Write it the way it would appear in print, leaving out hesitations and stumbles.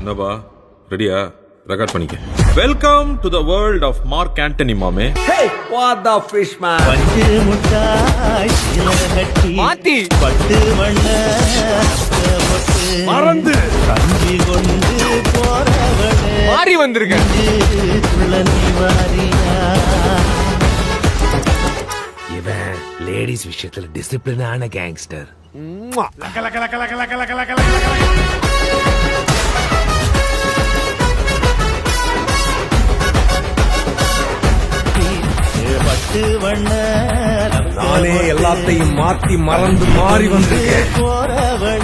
என்னப்பா ரெடியா? ரெக்கார்ட் பண்ணிக்க. Welcome to the world of Mark Antony மாமே. Hey, what the fish man? பட்டு முட்டாய் கட்டி மாத்தி பட்டு வண்ண மறந்து கஞ்சி கொண்டு போறவளே மாறி வந்திருக்கேன். குழந்தை வாரியா இவன் லேடிஸ் விஷயத்துல டிசிப்ளினான கேங்ஸ்டர். பட்டு வண்ண நானே எல்லாத்தையும் மாத்தி மறந்து மாறி வந்திருக்கேன். போறவளே